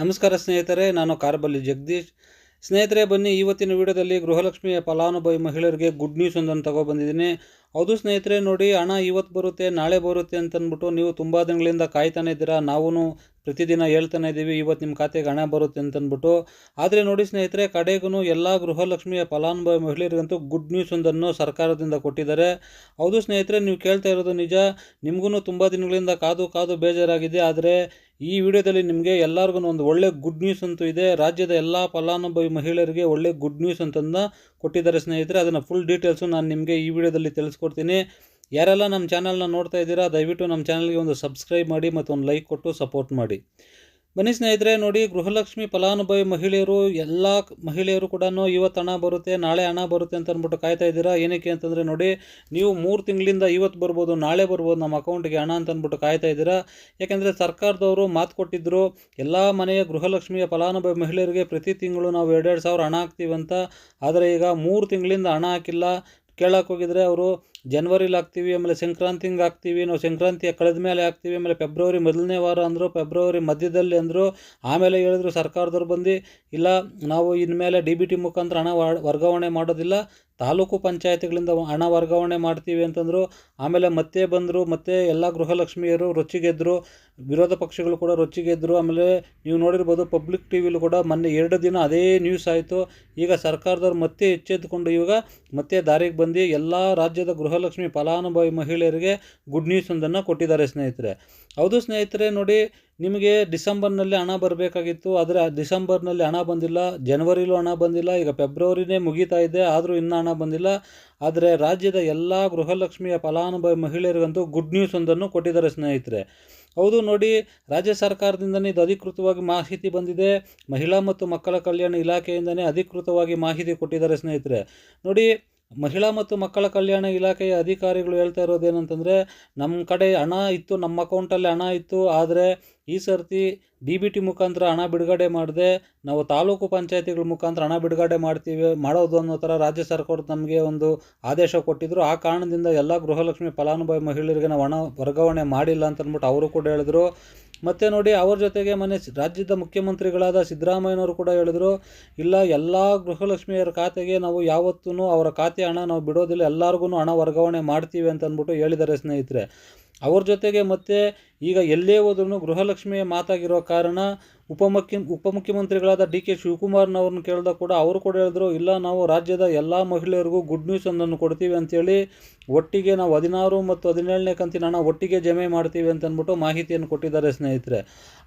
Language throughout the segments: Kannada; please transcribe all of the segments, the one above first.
ನಮಸ್ಕಾರ ಸ್ನೇಹಿತರೆ, ನಾನು ಕಾರ್ಬಲ್ಲಿ ಜಗದೀಶ್. ಸ್ನೇಹಿತರೆ, ಬನ್ನಿ ಇವತ್ತಿನ ವಿಡಿಯೋದಲ್ಲಿ ಗೃಹಲಕ್ಷ್ಮಿಯ ಫಲಾನುಭವಿ ಮಹಿಳೆಯರಿಗೆ ಗುಡ್ ನ್ಯೂಸ್ ಒಂದನ್ನು ತಗೊಬಂದಿದ್ದೀನಿ. ಹೌದು ಸ್ನೇಹಿತರೆ, ನೋಡಿ, ಹಣ ಇವತ್ತು ಬರುತ್ತೆ ನಾಳೆ ಬರುತ್ತೆ ಅಂತಂದ್ಬಿಟ್ಟು ನೀವು ತುಂಬ ದಿನಗಳಿಂದ ಕಾಯ್ತಾನೆ ಇದ್ದೀರಾ. ನಾವು ಪ್ರತಿದಿನ ಹೇಳ್ತಾನೆ ಇದ್ದೀವಿ ಇವತ್ತು ನಿಮ್ಮ ಖಾತೆಗೆ ಹಣ ಬರುತ್ತೆ ಅಂತಂದ್ಬಿಟ್ಟು. ಆದರೆ ನೋಡಿ ಸ್ನೇಹಿತರೆ, ಕಡೆಗೂ ಎಲ್ಲ ಗೃಹಲಕ್ಷ್ಮಿಯ ಫಲಾನುಭವಿ ಮಹಿಳೆಯರಿಗಂತೂ ಗುಡ್ ನ್ಯೂಸ್ ಒಂದನ್ನು ಸರ್ಕಾರದಿಂದ ಕೊಟ್ಟಿದ್ದಾರೆ. ಹೌದು ಸ್ನೇಹಿತರೆ, ನೀವು ಕೇಳ್ತಾ ಇರೋದು ನಿಜ. ನಿಮಗೂ ತುಂಬ ದಿನಗಳಿಂದ ಕಾದು ಬೇಜಾರಾಗಿದೆ. ಆದರೆ ಈ ವಿಡಿಯೋದಲ್ಲಿ ನಿಮಗೆ ಎಲ್ಲರಿಗೂ ಒಂದು ಒಳ್ಳೆ ಗುಡ್ ನ್ಯೂಸ್ ಅಂತೂ ಇದೆ. ರಾಜ್ಯದ ಎಲ್ಲ ಫಲಾನುಭವಿ ಮಹಿಳೆಯರಿಗೆ ಒಳ್ಳೆ ಗುಡ್ ನ್ಯೂಸ್ ಅಂತಂದು ಕೊಟ್ಟಿದ್ದಾರೆ ಸ್ನೇಹಿತರೆ. ಅದನ್ನು ಫುಲ್ ಡೀಟೇಲ್ಸು ನಾನು ನಿಮಗೆ ಈ ವಿಡಿಯೋದಲ್ಲಿ ತಿಳಿಸ್ಕೊಡ್ತೀನಿ. ಯಾರೆಲ್ಲ ನಮ್ಮ ಚಾನಲ್ನ ನೋಡ್ತಾ ಇದ್ದೀರಾ, ದಯವಿಟ್ಟು ನಮ್ಮ ಚಾನಲ್ಗೆ ಒಂದು ಸಬ್ಸ್ಕ್ರೈಬ್ ಮಾಡಿ ಮತ್ತು ಒಂದು ಲೈಕ್ ಕೊಟ್ಟು ಸಪೋರ್ಟ್ ಮಾಡಿ. ಬನ್ನಿ ಸ್ನೇಹಿತರೆ, ನೋಡಿ, ಗೃಹಲಕ್ಷ್ಮಿ ಫಲಾನುಭವಿ ಮಹಿಳೆಯರು ಎಲ್ಲ ಮಹಿಳೆಯರು ಕೂಡ ಇವತ್ತು ಹಣ ಬರುತ್ತೆ ನಾಳೆ ಹಣ ಬರುತ್ತೆ ಅಂತ ಅಂದ್ಬಿಟ್ಟು ಕಾಯ್ತಾ ಇದ್ದೀರಾ. ಏನಕ್ಕೆ ಅಂತಂದರೆ, ನೋಡಿ, ನೀವು 3 ತಿಂಗಳಿಂದ ಇವತ್ತು ಬರ್ಬೋದು ನಾಳೆ ಬರ್ಬೋದು ನಮ್ಮ ಅಕೌಂಟ್ಗೆ ಹಣ ಅಂತ ಅಂದ್ಬಿಟ್ಟು ಕಾಯ್ತಾ ಇದ್ದೀರಾ. ಯಾಕೆಂದರೆ ಸರ್ಕಾರದವರು ಮಾತು ಕೊಟ್ಟಿದ್ದರು, ಎಲ್ಲ ಮನೆಯ ಗೃಹಲಕ್ಷ್ಮಿಯ ಫಲಾನುಭವಿ ಮಹಿಳೆಯರಿಗೆ ಪ್ರತಿ ತಿಂಗಳು ನಾವು 2,2 ಸಾವಿರ ಹಣ ಹಾಕ್ತೀವಿ ಅಂತ. ಆದರೆ ಈಗ 3 ತಿಂಗಳಿಂದ ಹಣ ಹಾಕಿಲ್ಲ. ಕೇಳಕ್ಕೆ ಹೋಗಿದ್ರೆ ಅವರು ಜನವರಿಲಿ ಹಾಕ್ತೀವಿ, ಆಮೇಲೆ ಸಂಕ್ರಾಂತಿಗೆ ಹಾಕ್ತೀವಿ, ನಾವು ಸಂಕ್ರಾಂತಿಯ ಕಳೆದ ಮೇಲೆ ಹಾಕ್ತೀವಿ, ಆಮೇಲೆ ಫೆಬ್ರವರಿ ಮೊದಲನೇ ವಾರ ಅಂದರು, ಫೆಬ್ರವರಿ ಮಧ್ಯದಲ್ಲಿ ಅಂದರು. ಆಮೇಲೆ ಹೇಳಿದ್ರು ಸರ್ಕಾರದವ್ರು ಬಂದು, ಇಲ್ಲ, ನಾವು ಇನ್ಮೇಲೆ DBT ಮುಖಾಂತರ ಹಣ ವರ್ಗಾವಣೆ ಮಾಡೋದಿಲ್ಲ, ತಾಲೂಕು ಪಂಚಾಯತಿಗಳಿಂದ ಹಣ ವರ್ಗಾವಣೆ ಮಾಡ್ತೀವಿ ಅಂತಂದರು. ಆಮೇಲೆ ಮತ್ತೆ ಬಂದರು, ಮತ್ತೆ ಎಲ್ಲ ಗೃಹಲಕ್ಷ್ಮಿಯರು ರೊಚ್ಚಿಗೆದ್ದರು, ವಿರೋಧ ಪಕ್ಷಗಳು ಕೂಡ ರೊಚ್ಚಿಗೆದ್ದರು. ಆಮೇಲೆ ನೀವು ನೋಡಿರ್ಬೋದು, ಪಬ್ಲಿಕ್ ಟಿವಿಲೂ ಕೂಡ ಮೊನ್ನೆ 2 ದಿನ ಅದೇ ನ್ಯೂಸ್ ಆಯಿತು. ಈಗ ಸರ್ಕಾರದವ್ರು ಮತ್ತೆ ಎಚ್ಚೆತ್ತುಕೊಂಡು ಇವಾಗ ಮತ್ತೆ ದಾರಿಗೆ ಬಂದು ಎಲ್ಲ ರಾಜ್ಯದ ಗೃಹಲಕ್ಷ್ಮಿ ಫಲಾನುಭವಿ ಮಹಿಳೆಯರಿಗೆ ಗುಡ್ ನ್ಯೂಸ್ ಒಂದನ್ನು ಕೊಟ್ಟಿದ್ದಾರೆ ಸ್ನೇಹಿತರೆ. ಹೌದು ಸ್ನೇಹಿತರೆ, ನೋಡಿ, ನಿಮಗೆ ಡಿಸೆಂಬರ್ನಲ್ಲಿ ಹಣ ಬರಬೇಕಾಗಿತ್ತು, ಆದರೆ ಡಿಸೆಂಬರ್ನಲ್ಲಿ ಹಣ ಬಂದಿಲ್ಲ, ಜನವರಿಲೂ ಹಣ ಬಂದಿಲ್ಲ, ಈಗ ಫೆಬ್ರವರಿನೇ ಮುಗೀತಾ ಇದೆ, ಆದರೂ ಇನ್ನೂ ಹಣ ಬಂದಿಲ್ಲ. ಆದರೆ ರಾಜ್ಯದ ಎಲ್ಲ ಗೃಹಲಕ್ಷ್ಮಿಯ ಫಲಾನುಭವಿ ಮಹಿಳೆಯರಿಗಂತೂ ಗುಡ್ ನ್ಯೂಸ್ ಒಂದನ್ನು ಕೊಟ್ಟಿದ್ದಾರೆ ಸ್ನೇಹಿತರೆ. ಹೌದು, ನೋಡಿ, ರಾಜ್ಯ ಸರ್ಕಾರದಿಂದನೇ ಇದು ಅಧಿಕೃತವಾಗಿ ಮಾಹಿತಿ ಬಂದಿದೆ. ಮಹಿಳಾ ಮತ್ತು ಮಕ್ಕಳ ಕಲ್ಯಾಣ ಇಲಾಖೆಯಿಂದನೇ ಅಧಿಕೃತವಾಗಿ ಮಾಹಿತಿ ಕೊಟ್ಟಿದ್ದಾರೆ ಸ್ನೇಹಿತರೆ. ನೋಡಿ, ಮಹಿಳಾ ಮತ್ತು ಮಕ್ಕಳ ಕಲ್ಯಾಣ ಇಲಾಖೆಯ ಅಧಿಕಾರಿಗಳು ಹೇಳ್ತಾ ಇರೋದೇನಂತಂದರೆ, ನಮ್ಮ ಕಡೆ ಹಣ ಇತ್ತು, ನಮ್ಮ ಅಕೌಂಟಲ್ಲಿ ಹಣ ಇತ್ತು, ಆದರೆ ಈ ಸರ್ತಿ DBT ಮುಖಾಂತರ ಹಣ ಬಿಡುಗಡೆ ಮಾಡದೆ ನಾವು ತಾಲೂಕು ಪಂಚಾಯತಿಗಳ ಮುಖಾಂತರ ಹಣ ಬಿಡುಗಡೆ ಮಾಡೋದು ಅನ್ನೋ ಥರ ರಾಜ್ಯ ಸರ್ಕಾರ ನಮಗೆ ಒಂದು ಆದೇಶ ಕೊಟ್ಟಿದ್ದರು. ಆ ಕಾರಣದಿಂದ ಎಲ್ಲ ಗೃಹಲಕ್ಷ್ಮಿ ಫಲಾನುಭವಿ ಮಹಿಳೆಯರಿಗೆ ನಾವು ಹಣ ವರ್ಗಾವಣೆ ಮಾಡಿಲ್ಲ ಅಂತ ಅಂದ್ಬಿಟ್ಟು ಅವರು ಕೂಡ ಹೇಳಿದ್ರು. ಮತ್ತು ನೋಡಿ, ಅವ್ರ ಜೊತೆಗೆ ರಾಜ್ಯದ ಮುಖ್ಯಮಂತ್ರಿಗಳಾದ ಸಿದ್ದರಾಮಯ್ಯನವರು ಕೂಡ ಹೇಳಿದ್ರು, ಇಲ್ಲ, ಎಲ್ಲ ಗೃಹಲಕ್ಷ್ಮಿಯರ ಖಾತೆಗೆ ನಾವು ಯಾವತ್ತೂ ಅವರ ಖಾತೆ ಹಣ ನಾವು ಬಿಡೋದಿಲ್ಲ, ಎಲ್ಲರಿಗೂ ಹಣ ವರ್ಗಾವಣೆ ಮಾಡ್ತೀವಿ ಅಂತ ಅಂದ್ಬಿಟ್ಟು ಹೇಳಿದ್ದಾರೆ ಸ್ನೇಹಿತರೆ. ಅವ್ರ ಜೊತೆಗೆ ಮತ್ತೆ ಈಗ ಎಲ್ಲೇ ಹೋದ್ರೂ ಗೃಹಲಕ್ಷ್ಮಿಯ ಮಾತಾಗಿರೋ ಕಾರಣ ಉಪಮುಖ್ಯಮಂತ್ರಿಗಳಾದ DK ಶಿವಕುಮಾರ್ನವ್ರನ್ನ ಕೇಳಿದಾಗ ಕೂಡ ಅವರು ಕೂಡ ಹೇಳಿದ್ರು, ಇಲ್ಲ, ನಾವು ರಾಜ್ಯದ ಎಲ್ಲ ಮಹಿಳೆಯರಿಗೂ ಗುಡ್ ನ್ಯೂಸ್ ಒಂದನ್ನು ಕೊಡ್ತೀವಿ ಅಂತೇಳಿ ಒಟ್ಟಿಗೆ ನಾವು 16 ಮತ್ತು 17ನೇ ಕಂತಿನ ಹಣ ಒಟ್ಟಿಗೆ ಜಮೆ ಮಾಡ್ತೀವಿ ಅಂತ ಅಂದ್ಬಿಟ್ಟು ಮಾಹಿತಿಯನ್ನು ಕೊಟ್ಟಿದ್ದಾರೆ ಸ್ನೇಹಿತರೆ.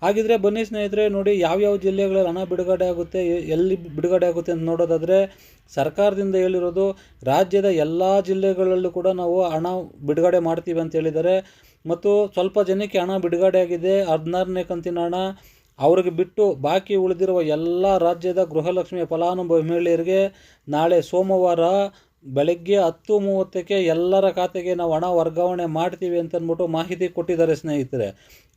ಹಾಗಿದ್ರೆ ಬನ್ನಿ ಸ್ನೇಹಿತರೆ, ನೋಡಿ, ಯಾವ್ಯಾವ ಜಿಲ್ಲೆಗಳಲ್ಲಿ ಹಣ ಬಿಡುಗಡೆ ಆಗುತ್ತೆ, ಎಲ್ಲಿ ಬಿಡುಗಡೆ ಆಗುತ್ತೆ ಅಂತ ನೋಡೋದಾದರೆ, ಸರ್ಕಾರದಿಂದ ಹೇಳಿರೋದು ರಾಜ್ಯದ ಎಲ್ಲ ಜಿಲ್ಲೆಗಳಲ್ಲೂ ಕೂಡ ನಾವು ಹಣ ಬಿಡುಗಡೆ ಮಾಡ್ತೀವಿ ಅಂತ ಹೇಳಿದ್ದಾರೆ. ಮತ್ತು ಸ್ವಲ್ಪ ಜನಕ್ಕೆ ಹಣ ಬಿಡುಗಡೆ ಆಗಿದೆ, 16ನೇ ಕಂತಿನ ಹಣ. ಅವ್ರಿಗೆ ಬಿಟ್ಟು ಬಾಕಿ ಉಳಿದಿರುವ ಎಲ್ಲ ರಾಜ್ಯದ ಗೃಹಲಕ್ಷ್ಮಿಯ ಫಲಾನುಭವಿ ಮಹಿಳೆಯರಿಗೆ ನಾಳೆ ಸೋಮವಾರ ಬೆಳಗ್ಗೆ 10:30ಕ್ಕೆ ಎಲ್ಲರ ಖಾತೆಗೆ ನಾವು ಹಣ ವರ್ಗಾವಣೆ ಮಾಡ್ತೀವಿ ಅಂತಂದ್ಬಿಟ್ಟು ಮಾಹಿತಿ ಕೊಟ್ಟಿದ್ದಾರೆ ಸ್ನೇಹಿತರೆ.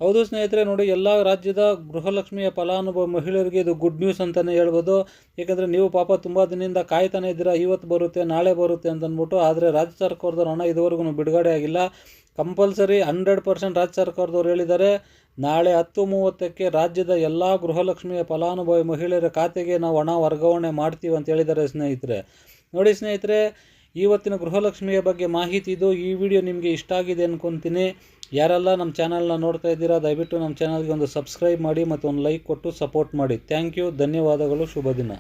ಹೌದು ಸ್ನೇಹಿತರೆ, ನೋಡಿ, ಎಲ್ಲ ರಾಜ್ಯದ ಗೃಹಲಕ್ಷ್ಮಿಯ ಫಲಾನುಭವಿ ಮಹಿಳೆಯರಿಗೆ ಇದು ಗುಡ್ ನ್ಯೂಸ್ ಅಂತಲೇ ಹೇಳ್ಬೋದು. ಏಕೆಂದರೆ ನೀವು ಪಾಪ ತುಂಬ ದಿನದಿಂದ ಕಾಯ್ತಾನೆ ಇದ್ದೀರಾ, ಇವತ್ತು ಬರುತ್ತೆ ನಾಳೆ ಬರುತ್ತೆ ಅಂತಂದ್ಬಿಟ್ಟು. ಆದರೆ ರಾಜ್ಯ ಸರ್ಕಾರದವ್ರು ಹಣ ಇದುವರೆಗೂ ಬಿಡುಗಡೆ ಆಗಿಲ್ಲ. ಕಂಪಲ್ಸರಿ 100% ರಾಜ್ಯ ಸರ್ಕಾರದವ್ರು ಹೇಳಿದ್ದಾರೆ, ನಾಳೆ 10:30ಕ್ಕೆ ರಾಜ್ಯದ ಎಲ್ಲ ಗೃಹಲಕ್ಷ್ಮಿಯ ಫಲಾನುಭವಿ ಮಹಿಳೆಯರ ಖಾತೆಗೆ ನಾವು ಹಣ ವರ್ಗಾವಣೆ ಮಾಡ್ತೀವಿ ಅಂತ ಹೇಳಿದ್ದಾರೆ ಸ್ನೇಹಿತರೆ. ನೋಡಿ ಸ್ನೇಹಿತರೆ, ಇವತ್ತಿನ ಗೃಹಲಕ್ಷ್ಮಿಯ ಬಗ್ಗೆ ಮಾಹಿತಿ ಇದು. ಈ ವಿಡಿಯೋ ನಿಮಗೆ ಇಷ್ಟ ಆಗಿದೆ ಅಂದ್ಕೊತೀನಿ. ಯಾರೆಲ್ಲ ನಮ್ಮ ಚಾನಲ್ನ ನೋಡ್ತಾ ಇದ್ದೀರಾ, ದಯವಿಟ್ಟು ನಮ್ಮ ಚಾನಲ್ಗೆ ಒಂದು ಸಬ್ಸ್ಕ್ರೈಬ್ ಮಾಡಿ ಮತ್ತು ಒಂದು ಲೈಕ್ ಕೊಟ್ಟು ಸಪೋರ್ಟ್ ಮಾಡಿ. ಥ್ಯಾಂಕ್ ಯು, ಧನ್ಯವಾದಗಳು, ಶುಭ ದಿನ.